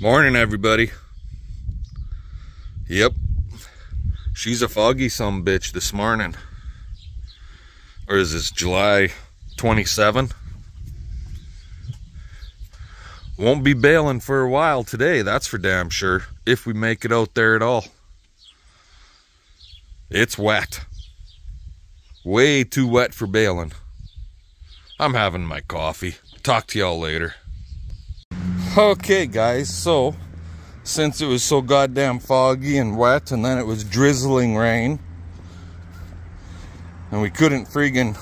Morning, everybody. Yep, she's a foggy sumbitch this morning. Or is this July 27? Won't be bailing for a while today, that's for damn sure, if we make it out there at all. It's wet. Way too wet for bailing. I'm having my coffee. Talk to y'all later. Okay guys, so since it was so goddamn foggy and wet, and then it was drizzling rain, and we couldn't friggin'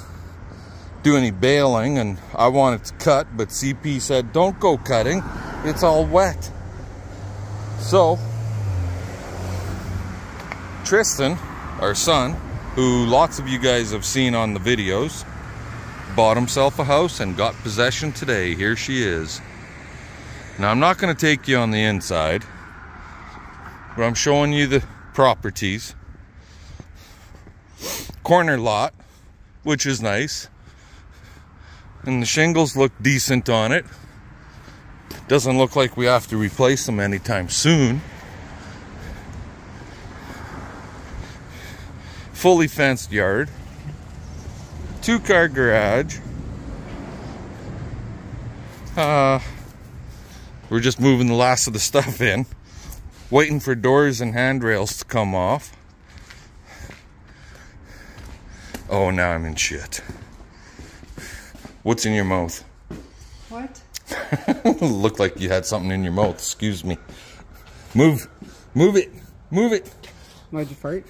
do any bailing, and I wanted to cut, but CP said don't go cutting, it's all wet. So Tristan, our son, who lots of you guys have seen on the videos, bought himself a house and got possession today. Here she is. Now, I'm not going to take you on the inside, but I'm showing you the properties. Corner lot, which is nice. And the shingles look decent on it. Doesn't look like we have to replace them anytime soon. Fully fenced yard. 2-car garage. We're just moving the last of the stuff in, waiting for doors and handrails to come off. Oh, now I'm in shit. What's in your mouth? What? Looked like you had something in your mouth. Excuse me. Move it. Move it. Might you fart?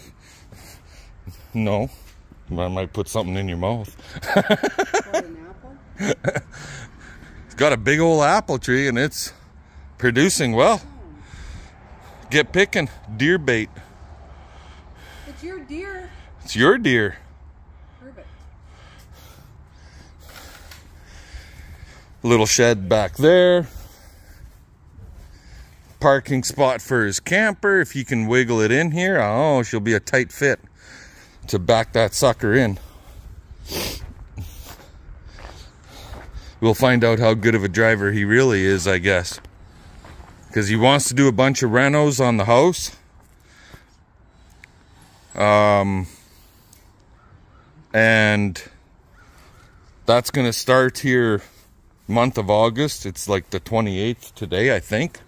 No. I might put something in your mouth. An apple? It's got a big old apple tree and it's producing well. Get picking. Deer bait. It's your deer. It's your deer. Perfect. Little shed back there. Parking spot for his camper. If he can wiggle it in here. Oh, she'll be a tight fit to back that sucker in. We'll find out how good of a driver he really is, I guess. Because he wants to do a bunch of renos on the house. And that's going to start here month of August. It's like the 28th today, I think.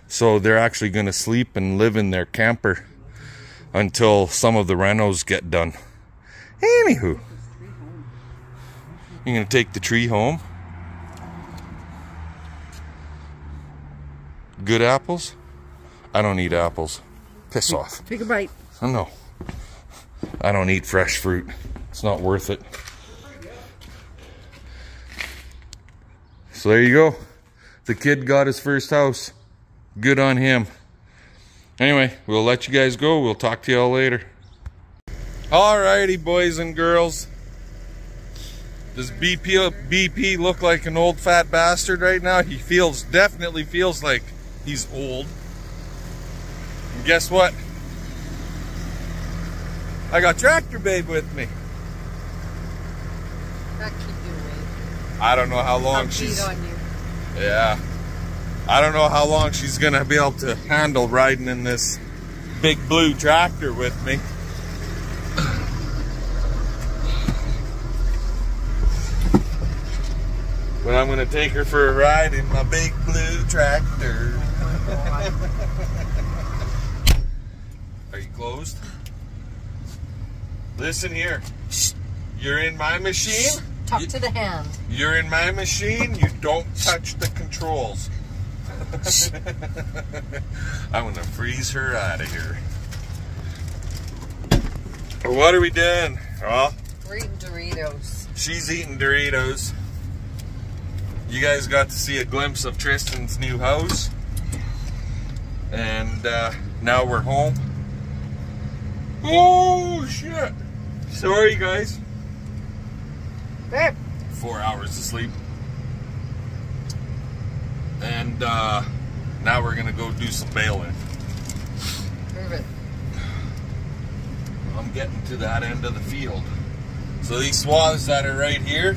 So they're actually going to sleep and live in their camper until some of the renos get done. Anywho, you're going to take the tree home. Good apples? I don't eat apples. Piss off. Take a bite. Oh, no. I don't eat fresh fruit. It's not worth it. So there you go. The kid got his first house. Good on him. Anyway, we'll let you guys go. We'll talk to y'all later. Alrighty, boys and girls. Does BP look like an old fat bastard right now? He definitely feels like he's old. And guess what? I got Tractor Babe with me. That keep you awake. I don't know how long she's... Yeah. I don't know how long she's gonna be able to handle riding in this big blue tractor with me. But I'm gonna take her for a ride in my big blue tractor. Are you closed? Listen here. You're in my machine. Talk to the hand. You're in my machine. You don't touch the controls. I'm gonna freeze her out of here. What are we doing? Well, we're eating Doritos. She's eating Doritos. You guys got to see a glimpse of Tristan's new house. And now we're home. Oh shit. Sorry guys. Babe. 4 hours of sleep. And now we're gonna go do some bailing. Perfect. I'm getting to that end of the field. So these swaths that are right here,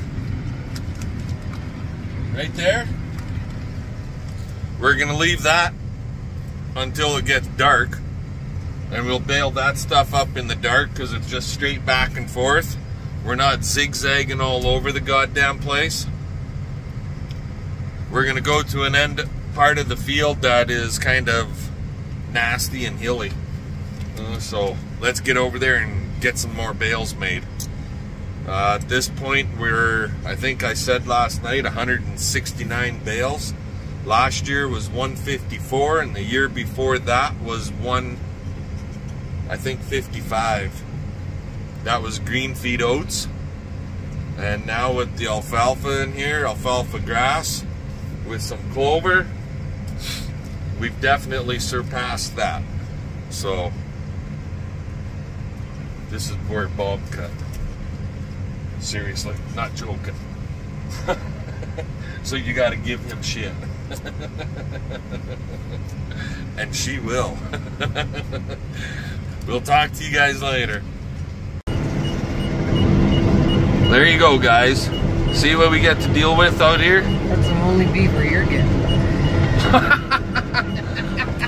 right there, we're gonna leave that until it gets dark, and we'll bale that stuff up in the dark because it's just straight back and forth. We're not zigzagging all over the goddamn place. We're gonna go to an end part of the field that is kind of nasty and hilly. So let's get over there and get some more bales made. At this point, I think I said last night, 169 bales. Last year was 154, and the year before that was 55. That was green feed oats. And now with the alfalfa in here, alfalfa grass, with some clover, we've definitely surpassed that. So this is where Bob cut. Seriously, not joking. So you gotta give him shit. And she will. We'll talk to you guys later. There you go, guys. See what we get to deal with out here? That's the only beaver you're getting.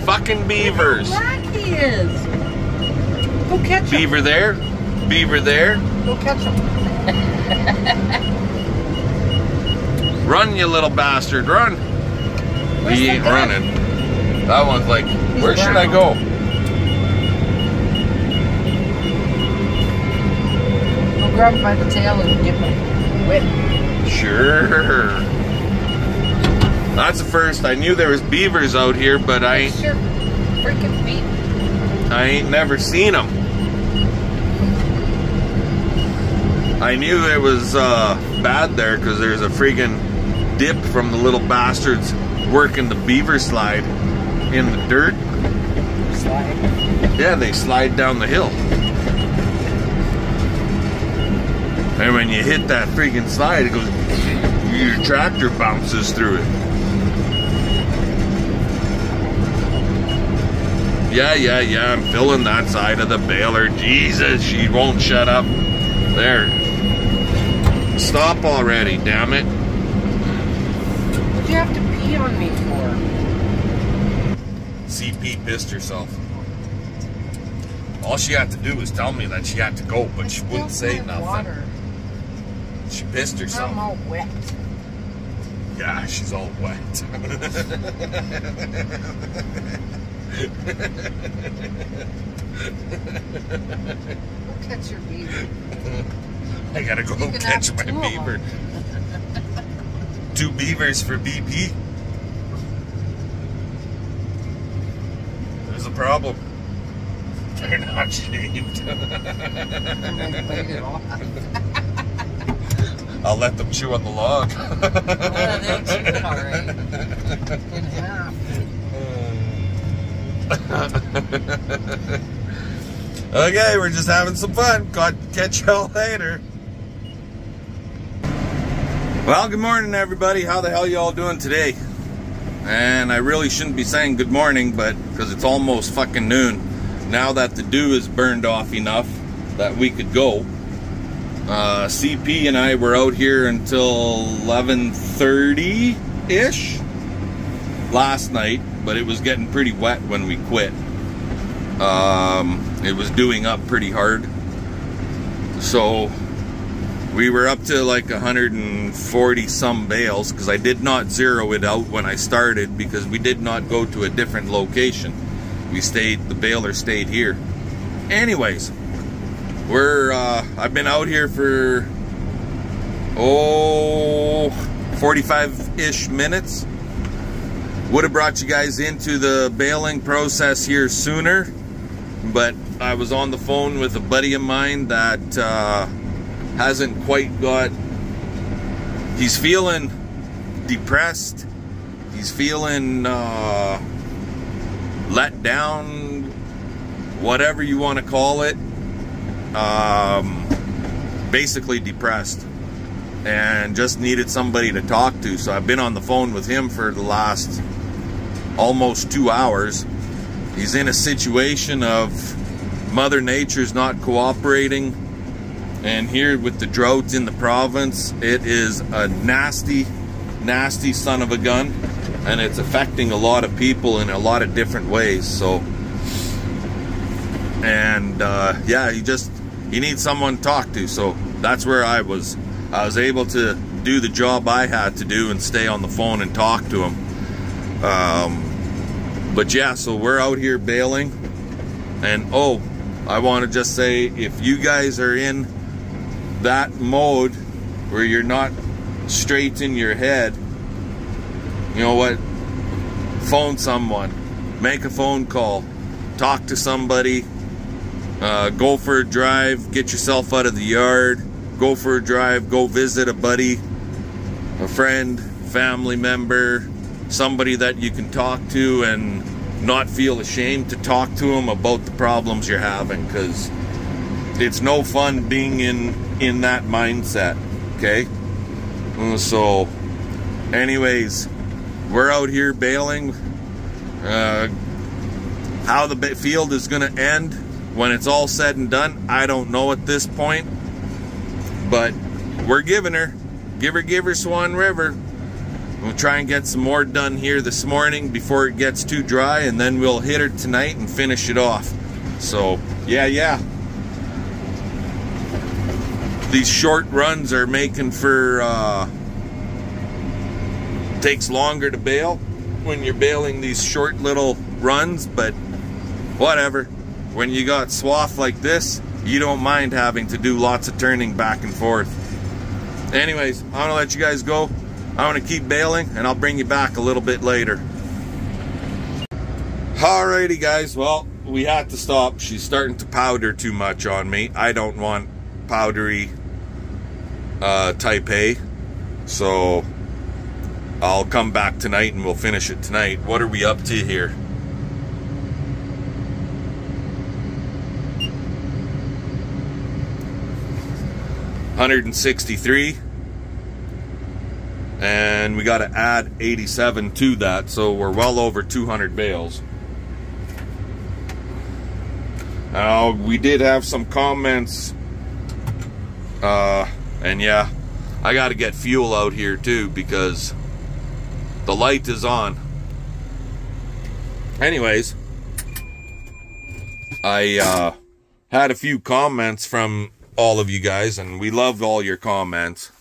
Fucking beavers. How black he is. Go catch him. Beaver there. Beaver there. Go catch him. Run, you little bastard, run. He ain't running. That one's like, where should I go? Go grab him by the tail and get him whipped. Sure. That's the first. I knew there was beavers out here, but I Sure. Freaking beat. ain't never seen them. I knew it was bad there because there's a freaking dip from the little bastards working the beaver slide in the dirt. Slide. Yeah, they slide down the hill. And when you hit that freaking slide, it goes, your tractor bounces through it. Yeah, I'm filling that side of the baler. Jesus, she won't shut up. There. Stop already, damn it. What'd you have to pee on me for? CP pissed herself. All she had to do was tell me that she had to go, but she wouldn't say nothing. Water. She pissed herself. I'm all wet. Yeah, she's all wet. Go catch your beaver. I gotta go You can catch have my two of beaver. 2 beavers for BP. There's a problem. They're not shaved. I'm gonna bite it off. I'll let them chew on the log. Yeah, they'll chew it all right. In half. Okay, we're just having some fun. Catch y'all later. Well, good morning, everybody. How the hell y'all doing today? And I really shouldn't be saying good morning, but because it's almost fucking noon. Now that the dew is burned off enough that we could go. CP and I were out here until 11:30-ish last night, but it was getting pretty wet when we quit. It was dewing up pretty hard. So we were up to like 140 some bales because I did not zero it out when I started because we did not go to a different location. The baler stayed here. Anyways, I've been out here for 45-ish minutes. Would have brought you guys into the baling process here sooner, but I was on the phone with a buddy of mine that hasn't quite got, he's feeling depressed, he's feeling let down, whatever you want to call it, basically depressed, and just needed somebody to talk to. So I've been on the phone with him for the last almost 2 hours. He's in a situation of Mother Nature's not cooperating, and here with the drought in the province, it is a nasty son of a gun, and it's affecting a lot of people in a lot of different ways. So, and yeah, you need someone to talk to. So that's where I was able to do the job I had to do and stay on the phone and talk to him. But yeah, so we're out here baling. And oh, I want to just say, if you guys are in that mode where you're not straight in your head, you know what, phone someone, make a phone call, talk to somebody, go for a drive, get yourself out of the yard, go for a drive, go visit a buddy, a friend, family member, somebody that you can talk to and not feel ashamed to talk to them about the problems you're having, because it's no fun being in that mindset. Okay, so anyways, we're out here baling. How the field is going to end when it's all said and done, I don't know at this point, but we're giving her, give her Swan River. We'll try and get some more done here this morning before it gets too dry, and then we'll hit her tonight and finish it off. So yeah, these short runs are making for takes longer to bale when you're baling these short little runs, but whatever. When you got swath like this, you don't mind having to do lots of turning back and forth. Anyways, I'm gonna let you guys go. I'm gonna keep baling, and I'll bring you back a little bit later. Alrighty guys, well, we had to stop. She's starting to powder too much on me. I don't want powdery type hay, so I'll come back tonight and we'll finish it tonight. What are we up to here? $163, and we got to add 87 to that, so we're well over 200 bales. Now, we did have some comments, and yeah, I got to get fuel out here too, because the light is on. Anyways, I had a few comments from all of you guys, and we loved all your comments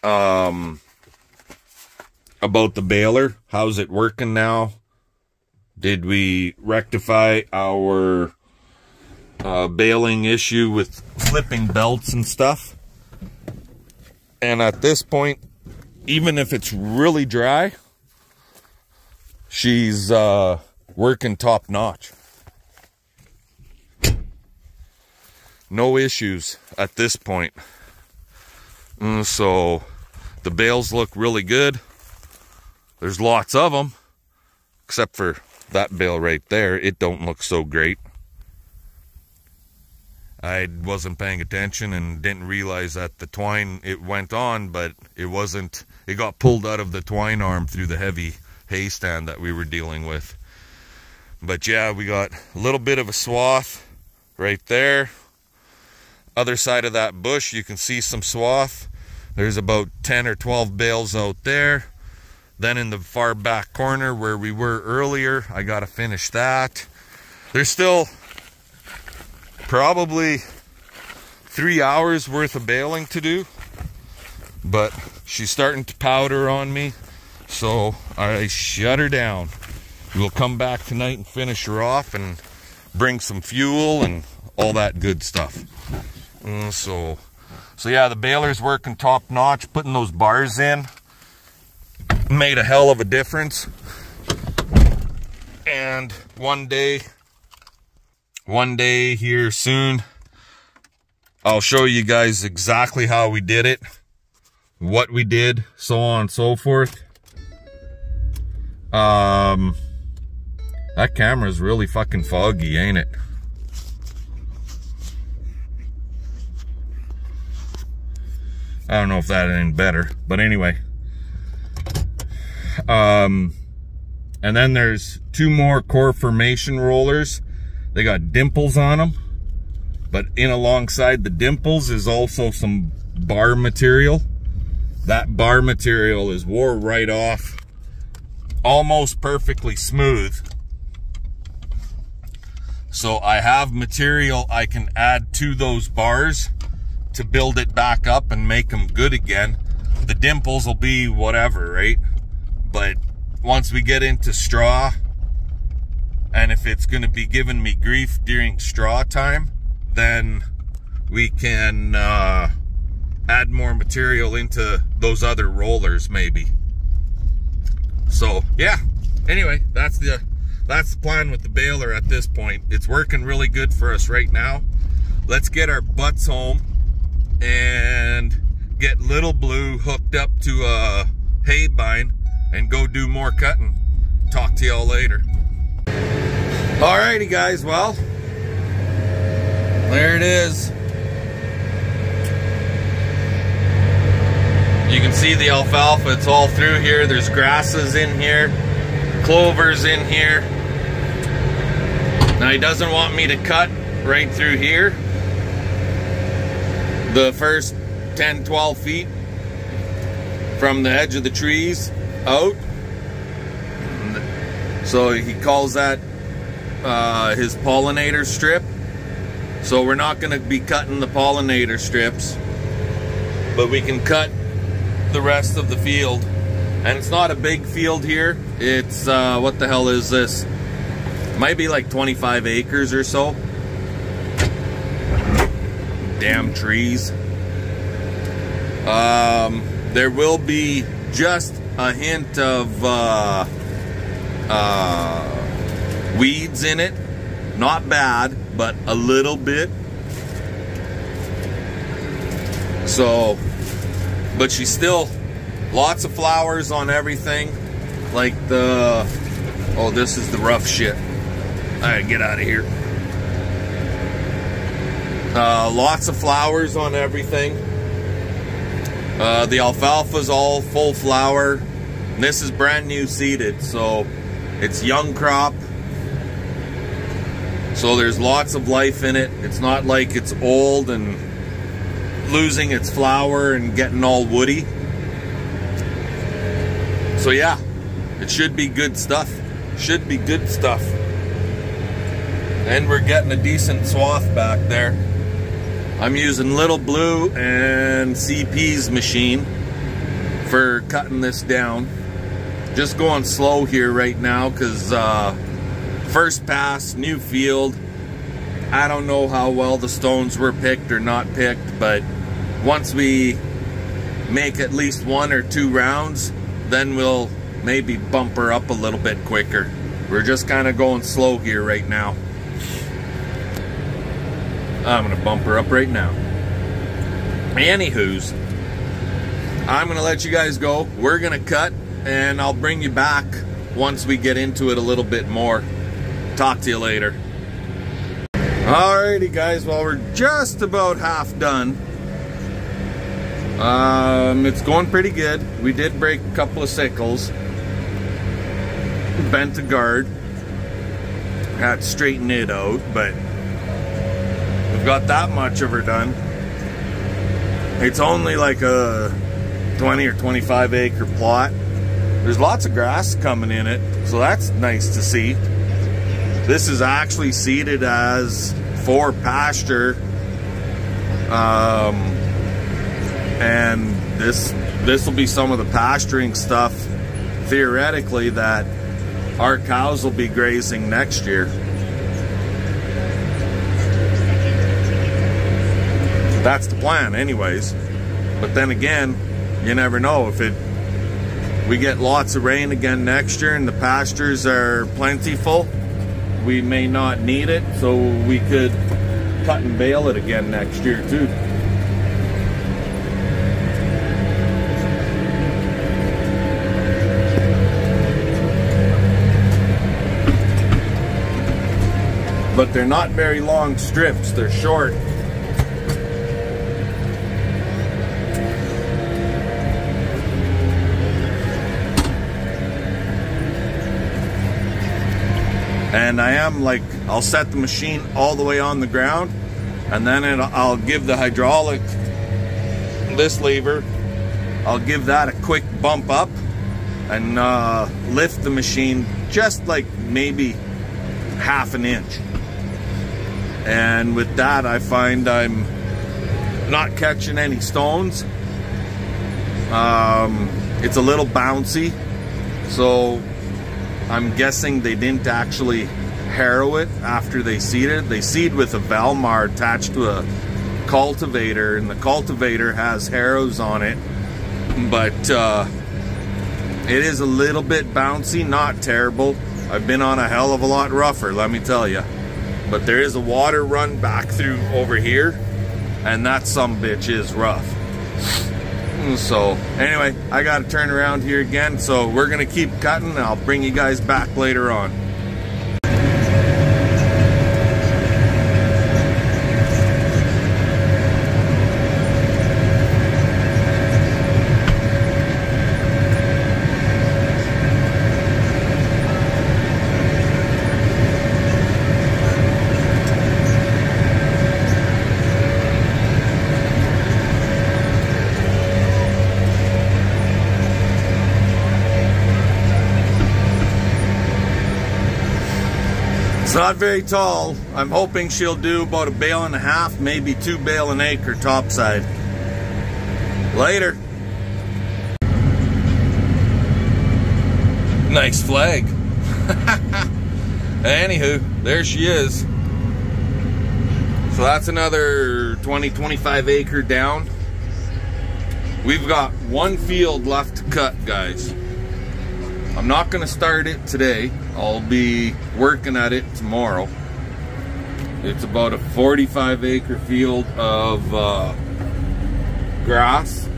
about the baler. How's it working now? Did we rectify our baling issue with flipping belts and stuff? And at this point, even if it's really dry, she's working top notch. No issues at this point. So the bales look really good. There's lots of them, except for that bale right there. It don't look so great. I wasn't paying attention and didn't realize that the twine, it went on, but it wasn't, it got pulled out of the twine arm through the heavy hay stand that we were dealing with. But yeah, we got a little bit of a swath right there. Other side of that bush, you can see some swath. There's about 10 or 12 bales out there. Then in the far back corner where we were earlier, I gotta finish that. There's still probably 3 hours worth of baling to do, but she's starting to powder on me, so I shut her down. We'll come back tonight and finish her off and bring some fuel and all that good stuff. So yeah, the baler's working top notch. Putting those bars in made a hell of a difference. And one day here soon, I'll show you guys exactly how we did it, what we did, so on and so forth. That camera's really fucking foggy, ain't it? I don't know if that ain't better, but anyway. And then there's 2 more core formation rollers. They got dimples on them, but in alongside the dimples is also some bar material. That bar material is wore right off almost perfectly smooth. So I have material I can add to those bars to build it back up and make them good again. The dimples will be whatever, right? But once we get into straw, and if it's going to be giving me grief during straw time, then we can add more material into those other rollers maybe. So yeah, anyway, that's the plan with the baler at this point. It's working really good for us right now. Let's get our butts home and get Little Blue hooked up to a hay bine and go do more cutting. Talk to y'all later. Alrighty guys, well, there it is. You can see the alfalfa, it's all through here. There's grasses in here, clovers in here. Now he doesn't want me to cut right through here, the first 10-12 feet from the edge of the trees out. So he calls that his pollinator strip. So we're not going to be cutting the pollinator strips, but we can cut the rest of the field. And it's not a big field here. It's what the hell is this? Might be like 25 acres or so. Damn trees. There will be just a hint of weeds in it. Not bad, but a little bit. So, but she's still lots of flowers on everything. Like the, oh, this is the rough shit. Alright, get out of here. Lots of flowers on everything. The alfalfa's all full flower. And this is brand new seeded, so it's young crop. So there's lots of life in it. It's not like it's old and losing its flower and getting all woody. So yeah, it should be good stuff. Should be good stuff. And we're getting a decent swath back there. I'm using Little Blue and CP's machine for cutting this down. Just going slow here right now because first pass, new field. I don't know how well the stones were picked or not picked, but once we make at least 1 or 2 rounds, then we'll maybe bump her up a little bit quicker. We're just kind of going slow here right now. I'm gonna bump her up right now. Anywho's, I'm gonna let you guys go. We're gonna cut, and I'll bring you back once we get into it a little bit more. Talk to you later. Alrighty guys, well, we're just about half done. It's going pretty good. We did break a couple of sickles. Bent a guard. Had to straighten it out, but we've got that much of her done. It's only like a 20 or 25 acre plot. There's lots of grass coming in it, so that's nice to see. This is actually seeded as for pasture, and this will be some of the pasturing stuff theoretically that our cows will be grazing next year. That's the plan anyways. But then again, you never know. If we get lots of rain again next year and the pastures are plentiful, we may not need it, so we could cut and bale it again next year too. But they're not very long strips, they're short. And I am like, I'll set the machine all the way on the ground, and then I'll give the hydraulic, this lever, I'll give that a quick bump up, and lift the machine just like maybe half an inch. And with that, I find I'm not catching any stones. It's a little bouncy, so I'm guessing they didn't actually harrow it after they seeded. They seed with a Valmar attached to a cultivator, and the cultivator has harrows on it, but it is a little bit bouncy, not terrible. I've been on a hell of a lot rougher, let me tell you. But there is a water run back through over here, and that sumbitch is rough. So anyway, I gotta turn around here again, so we're gonna keep cutting, and I'll bring you guys back later on. It's not very tall. I'm hoping she'll do about 1.5 bales, maybe 2 bales an acre topside. Later. Nice flag. Anywho, there she is. So that's another 20-25 acre down. We've got one field left to cut, guys. I'm not gonna start it today. I'll be working at it tomorrow. It's about a 45 acre field of grass.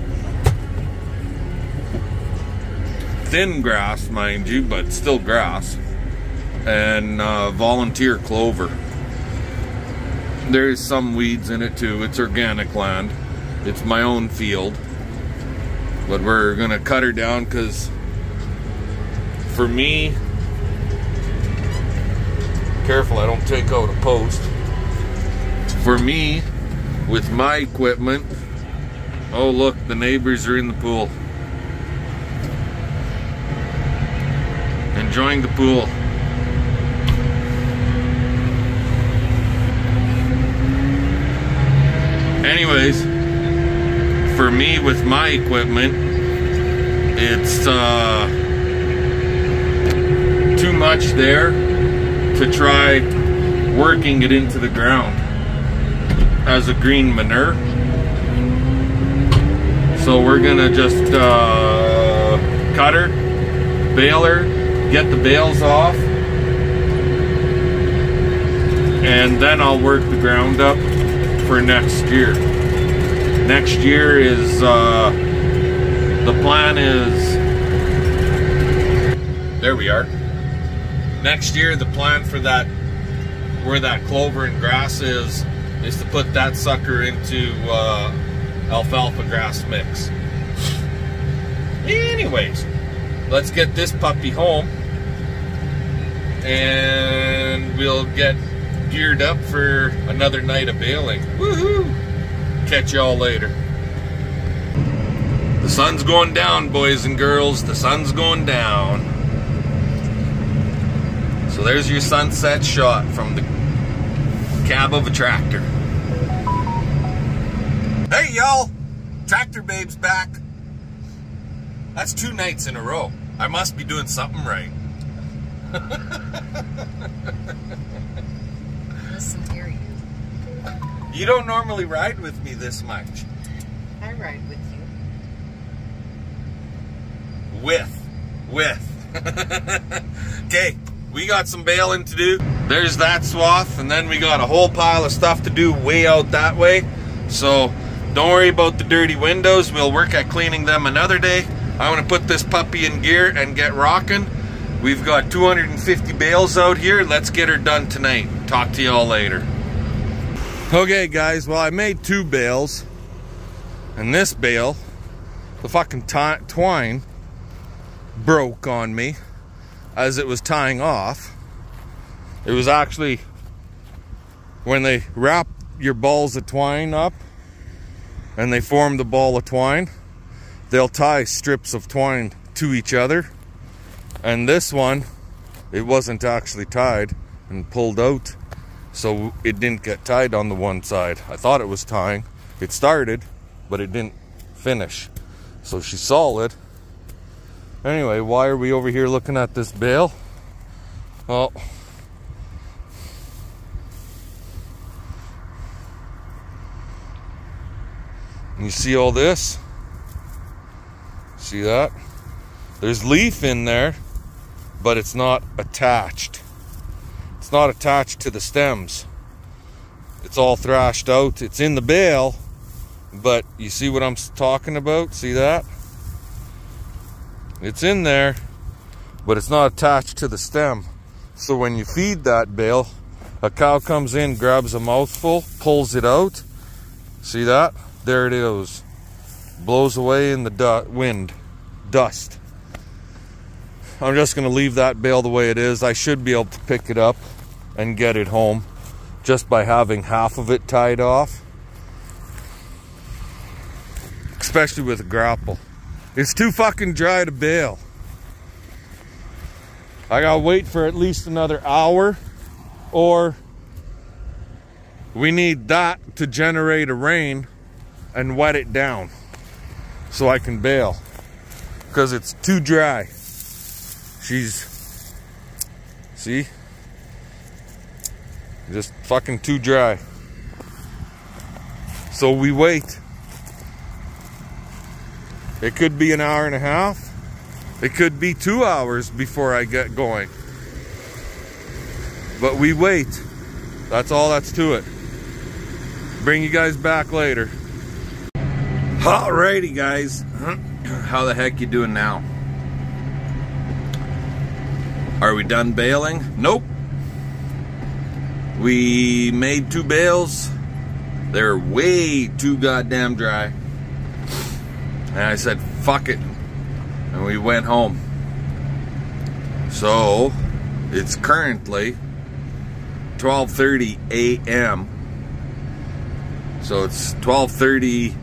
Thin grass, mind you, but still grass. And volunteer clover. There's some weeds in it too. It's organic land. It's my own field. But we're gonna cut her down because for me, careful I don't take out a post. For me, with my equipment, oh look, the neighbors are in the pool. Enjoying the pool. Anyways, for me with my equipment, it's too much there to try working it into the ground as a green manure. So we're gonna just cut her, bale her, get the bales off, and then I'll work the ground up for next year. Next year is, the plan is, there we are. Next year, the plan for that, where that clover and grass is to put that sucker into alfalfa grass mix. Anyways, let's get this puppy home and we'll get geared up for another night of baling. Woohoo! Catch y'all later. The sun's going down, boys and girls. The sun's going down. So there's your sunset shot from the cab of a tractor. Hey y'all! Tractor Babe's back. That's 2 nights in a row. I must be doing something right. Listen here, you. You don't normally ride with me this much. I ride with you. With. Okay. We got some baling to do. There's that swath, and then we got a whole pile of stuff to do way out that way. So don't worry about the dirty windows. We'll work at cleaning them another day. I want to put this puppy in gear and get rocking. We've got 250 bales out here. Let's get her done tonight. Talk to y'all later. Okay guys, well I made 2 bales. And this bale, the fucking twine broke on me as it was tying off. It was actually when they wrap your balls of twine up and they form the ball of twine, they'll tie strips of twine to each other And this one, it wasn't actually tied and pulled out, so it didn't get tied on the one side. I thought it was tying. It started, but it didn't finish. So she's solid. Anyway, why are we over here looking at this bale? Well, you see all this? See that? There's leaf in there, but it's not attached. It's not attached to the stems. It's all thrashed out. It's in the bale, but you see what I'm talking about? See that? It's in there, but it's not attached to the stem. So when you feed that bale, a cow comes in, grabs a mouthful, pulls it out. See that? There it is. Blows away in the wind. Dust. I'm just going to leave that bale the way it is. I should be able to pick it up and get it home just by having half of it tied off. Especially with a grapple. It's too fucking dry to bale. I gotta wait for at least another hour, or we need that to generate a rain and wet it down so I can bale, because it's too dry. See? Just fucking too dry. So we wait. It could be an hour and a half. It could be 2 hours before I get going. But we wait. That's all that's to it. Bring you guys back later. Alrighty, guys. How the heck you doing now? Are we done baling? Nope. We made 2 bales. They're way too goddamn dry. And I said, fuck it. And we went home. So, it's currently 12:30 a.m. So it's 12:30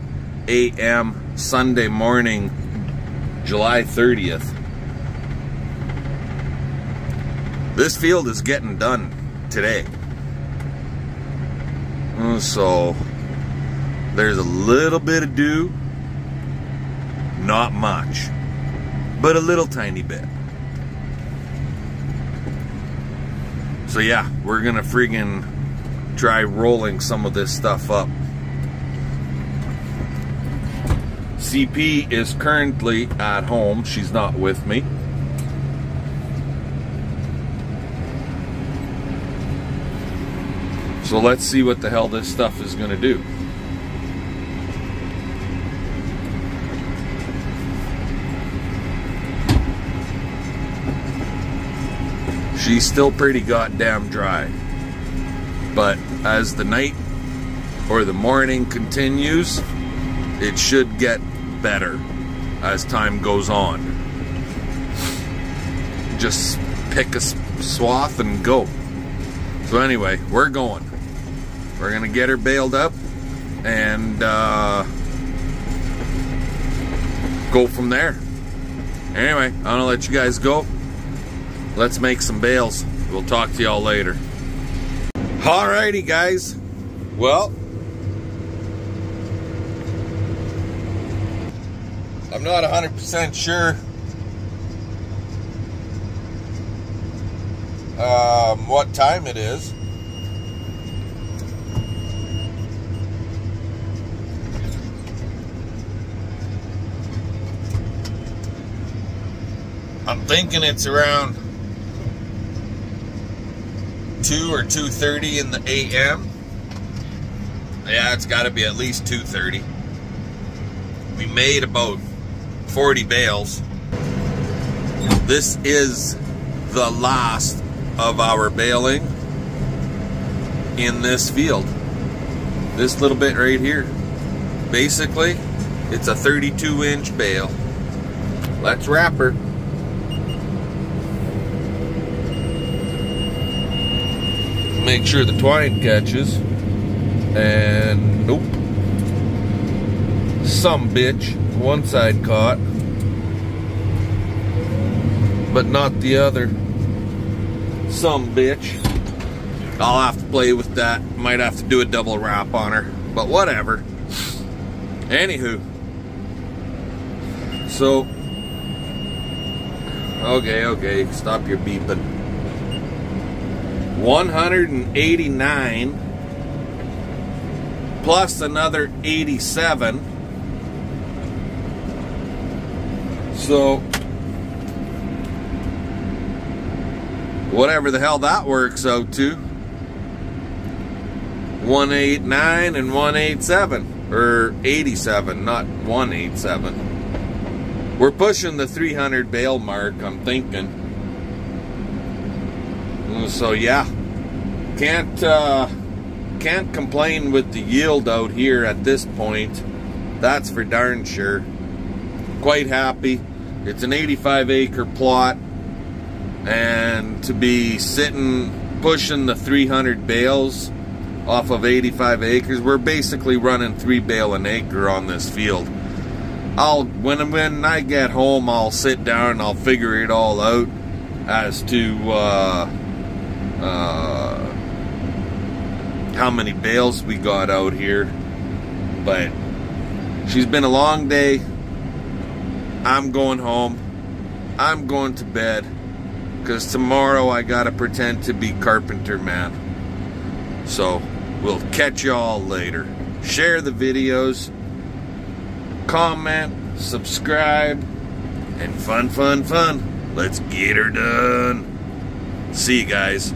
a.m. Sunday morning, July 30th. This field is getting done today. So, there's a little bit of dew. Not much, but a little tiny bit. So yeah, we're gonna friggin' try rolling some of this stuff up. CP is currently at home. She's not with me. So let's see what the hell this stuff is gonna do. She's still pretty goddamn dry. But as the night or the morning continues, it should get better as time goes on. Just pick a swath and go. So anyway, we're going. We're gonna get her baled up and go from there. Anyway, I'm gonna let you guys go. Let's make some bales. We'll talk to y'all later. Alrighty, guys. Well, I'm not 100% sure what time it is. I'm thinking it's around 2 or 2:30 in the AM. Yeah, it's got to be at least 2:30. We made about 40 bales. This is the last of our baling in this field. This little bit right here. Basically, it's a 32-inch bale. Let's wrap her. Make sure the twine catches. And nope. Some bitch. One side caught. but not the other. Some bitch. I'll have to play with that. Might have to do a double wrap on her, but whatever. Anywho, so okay, stop your beeping. 189 plus another 87. So whatever the hell that works out to. 189 and 187. Or 87, not 187. We're pushing the 300 bale mark, I'm thinking. So yeah, can't complain with the yield out here at this point. That's for darn sure. Quite happy. It's an 85-acre plot, and to be pushing the 300 bales off of 85 acres, we're basically running 3 bale an acre on this field. When I get home, I'll sit down and I'll figure it all out as to how many bales we got out here. But she's been a long day. I'm going home. I'm going to bed, because tomorrow I gotta pretend to be carpenter man. So we'll catch y'all later. Share the videos, comment, subscribe, and fun. Let's get her done. See you guys.